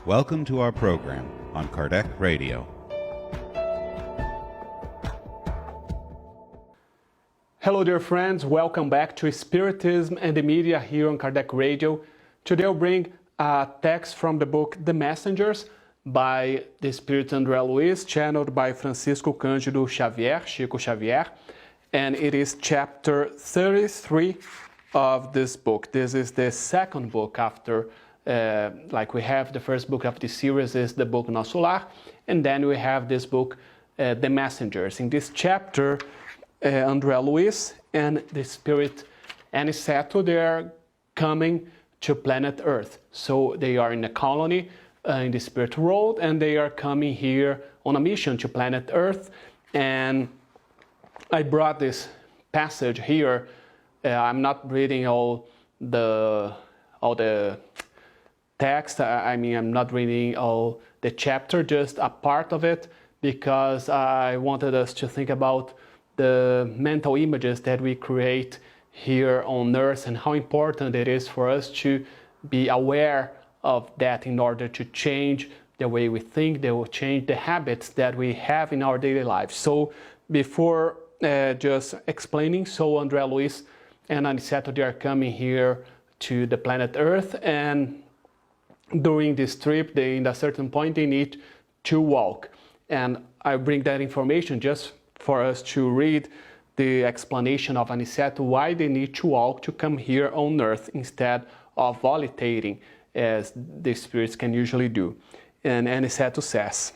Welcome to our program on Kardec Radio. Hello dear friends, welcome back to Spiritism and the Media here on Kardec Radio. Today I'll bring a text from the book The Messengers by the Spirit André Luiz, channeled by Francisco Cândido Xavier, Chico Xavier, and it is chapter 33 of this book. This is the second book after, we have the first book of the series is the book Nosso Lar, and then we have this book, The Messengers. In this chapter, André Luiz and the Spirit Aniceto, they are coming to planet Earth. So they are in a colony in the spirit world, and they are coming here on a mission to planet Earth. And I brought this passage here. I'm not reading all the text. I'm not reading all the chapter, just a part of it, because I wanted us to think about the mental images that we create here on Earth and how important it is for us to be aware of that in order to change the way we think, they will change the habits that we have in our daily lives. So before just explaining, so André Luiz and Aniceto, they are coming here to the planet Earth, and during this trip, in a certain point, they need to walk. And I bring that information just for us to read the explanation of Aniceto, why they need to walk to come here on Earth instead of volitating, as the spirits can usually do. And Aniceto says,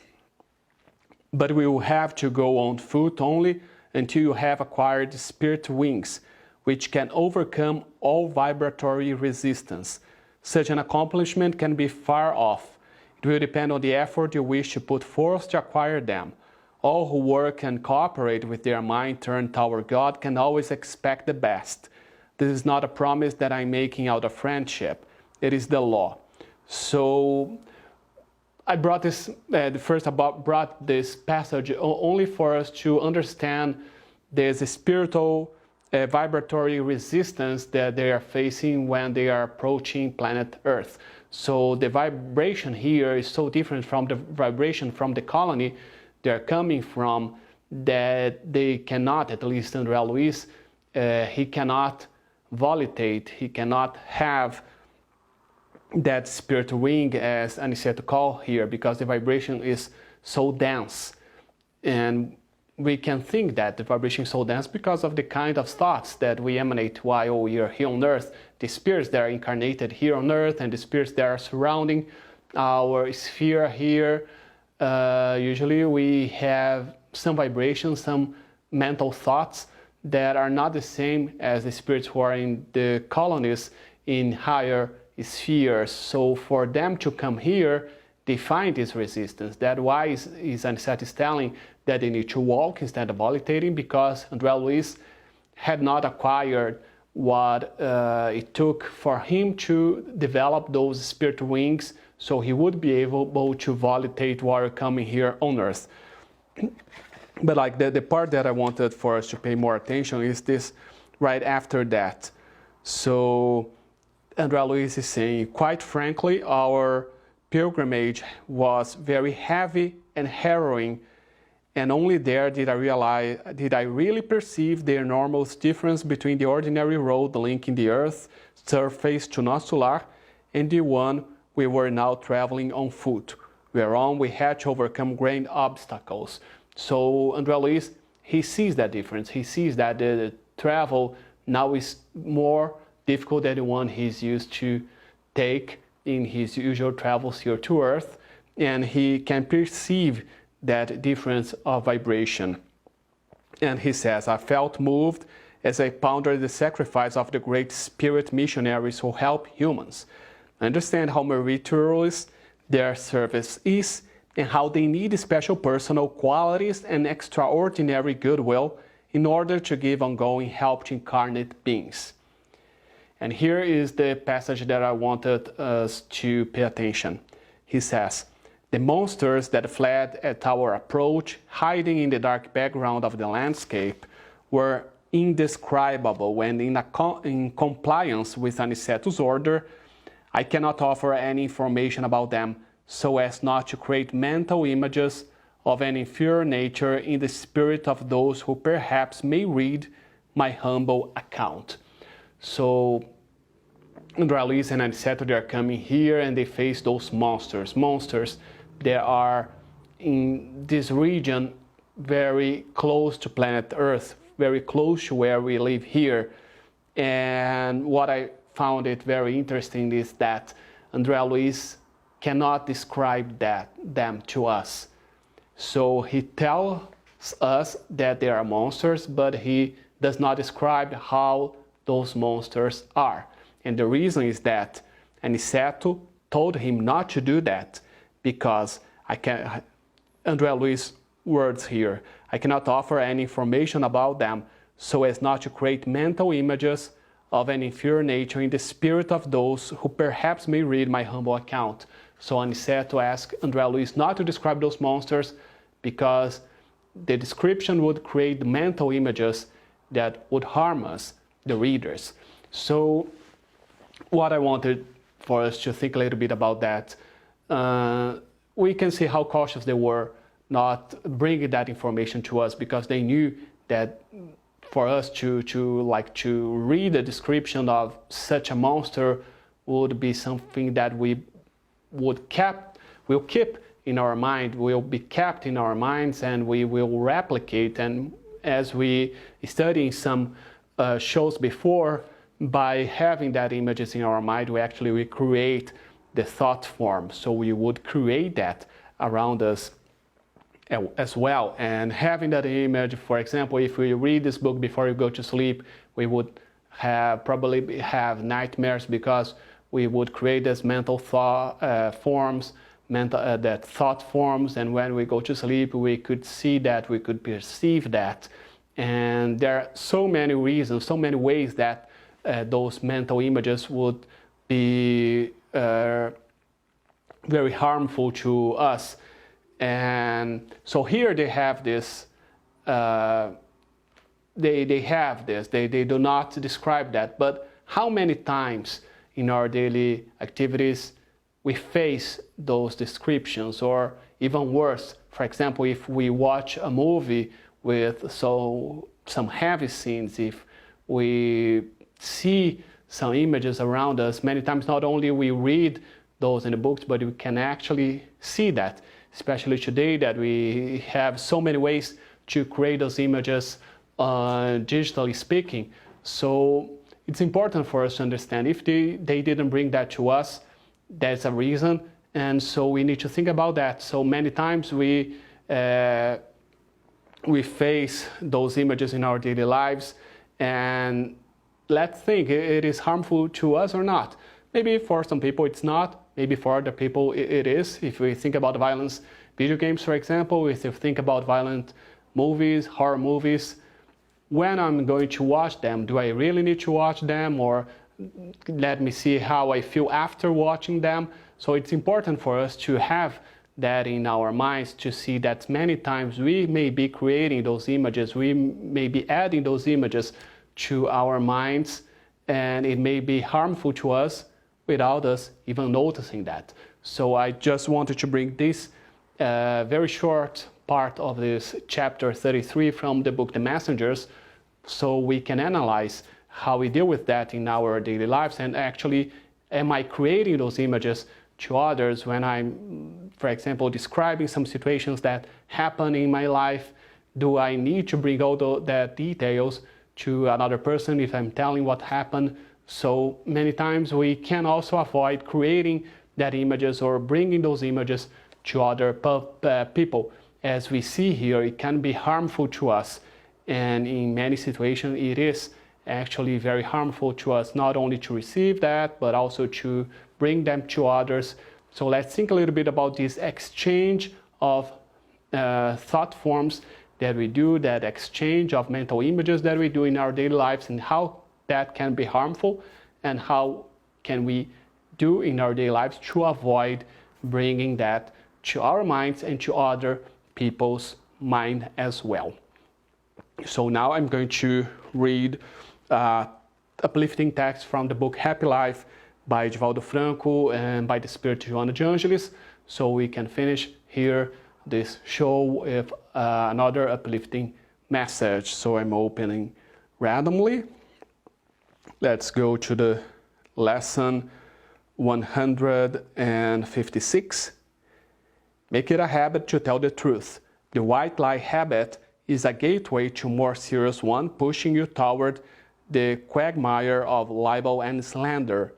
"But we will have to go on foot only until you have acquired spirit wings, which can overcome all vibratory resistance. Such an accomplishment can be far off. It will depend on the effort you wish to put forth to acquire them. All who work and cooperate with their mind turned toward God can always expect the best. This is not a promise that I'm making out of friendship. It is the law." So I brought this, brought this passage only for us to understand there's a spiritual vibratory resistance that they are facing when they are approaching planet Earth. So the vibration here is so different from the vibration from the colony they're coming from, that they cannot, at least André Luiz, he cannot volitate, he cannot have that spirit wing, as Aniceto called here, because the vibration is so dense. And we can think that the vibration is so dense because of the kind of thoughts that we emanate while we are here on Earth. The spirits that are incarnated here on Earth and the spirits that are surrounding our sphere here, usually we have some vibrations, some mental thoughts that are not the same as the spirits who are in the colonies in higher spheres. So for them to come here, they find this resistance. That's why Aniceto is telling that they need to walk instead of volitating, because André Luiz had not acquired what it took for him to develop those spirit wings, so he would be able to volitate while coming here on Earth. But the part that I wanted for us to pay more attention is this right after that. So André Luiz is saying, "Quite frankly, our pilgrimage was very heavy and harrowing, and only there did I really perceive the enormous difference between the ordinary road linking the Earth's surface to Nosso Lar and the one we were now traveling on foot, whereon we had to overcome great obstacles." So André Luiz, he sees that difference. He sees that the travel now is more difficult than the one he's used to take in his usual travels here to Earth, and he can perceive that difference of vibration. And he says, "I felt moved as I pondered the sacrifice of the great spirit missionaries who help humans. I understand how meritorious their service is and how they need special personal qualities and extraordinary goodwill in order to give ongoing help to incarnate beings." And here is the passage that I wanted us to pay attention. He says, "The monsters that fled at our approach, hiding in the dark background of the landscape, were indescribable, and in compliance with Aniceto's order, I cannot offer any information about them so as not to create mental images of an inferior nature in the spirit of those who perhaps may read my humble account. So André Luiz and Aniceto, they are coming here and they face those monsters that are in this region very close to planet Earth, very close to where we live here. And what I found it very interesting is that André Luiz cannot describe them to us. So he tells us that they are monsters, but he does not describe how those monsters are. And the reason is that Aniceto told him not to do that because André Luiz words here, I cannot offer any information about them so as not to create mental images of an inferior nature in the spirit of those who perhaps may read my humble account. So Aniceto asked André Luiz not to describe those monsters because the description would create mental images that would harm us, the readers. So what I wanted for us to think a little bit about that, we can see how cautious they were not bringing that information to us because they knew that for us to read the description of such a monster would be something that we will keep in our mind, will be kept in our minds, and we will replicate. And as we study some shows before, by having that images in our mind, we create the thought form. So we would create that around us as well. And having that image, for example, if we read this book before you go to sleep, we would probably have nightmares because we would create these mental thought forms, and when we go to sleep, we could see that, we could perceive that. And there are so many reasons, so many ways that those mental images would be very harmful to us. And so here they have this, they do not describe that, but how many times in our daily activities we face those descriptions, or even worse, for example, if we watch a movie with some heavy scenes, if we see some images around us, many times not only we read those in the books, but we can actually see that, especially today that we have so many ways to create those images digitally speaking. So it's important for us to understand if they didn't bring that to us, there's a reason, and so we need to think about that. So many times we face those images in our daily lives, and let's think, it is harmful to us or not. Maybe for some people it's not, maybe for other people it is. If we think about violence, video games, for example, if you think about violent movies, horror movies, when I'm going to watch them, do I really need to watch them, or let me see how I feel after watching them? So it's important for us to have that in our minds, to see that many times we may be creating those images, we may be adding those images to our minds, and it may be harmful to us without us even noticing that. So I just wanted to bring this very short part of this chapter 33 from the book The Messengers, so we can analyze how we deal with that in our daily lives, and actually, am I creating those images to others when I'm, for example, describing some situations that happen in my life? Do I need to bring all the details to another person if I'm telling what happened? So many times we can also avoid creating that images or bringing those images to other people. As we see here, it can be harmful to us, and in many situations it is actually very harmful to us, not only to receive that, but also to bring them to others. So let's think a little bit about this exchange of thought forms that we do, that exchange of mental images that we do in our daily lives, and how that can be harmful, and how can we do in our daily lives to avoid bringing that to our minds and to other people's mind as well. So now I'm going to read uplifting text from the book Happy Life by Divaldo Franco and by the Spirit Joana de Angelis. so we can finish here this show with another uplifting message. So I'm opening randomly. Let's go to the lesson 156. Make it a habit to tell the truth. The white lie habit is a gateway to more serious one, pushing you toward the quagmire of libel and slander.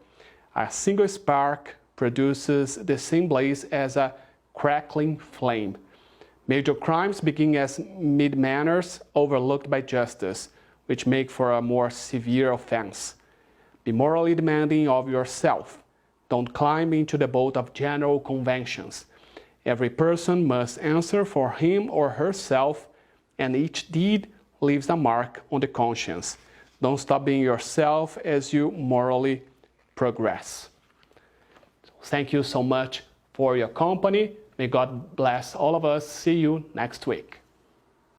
A single spark produces the same blaze as a crackling flame. Major crimes begin as mid-manners overlooked by justice, which make for a more severe offense. Be morally demanding of yourself. Don't climb into the boat of general conventions. Every person must answer for him or herself, and each deed leaves a mark on the conscience. Don't stop being yourself as you morally progress. Thank you so much for your company. May God bless all of us. See you next week.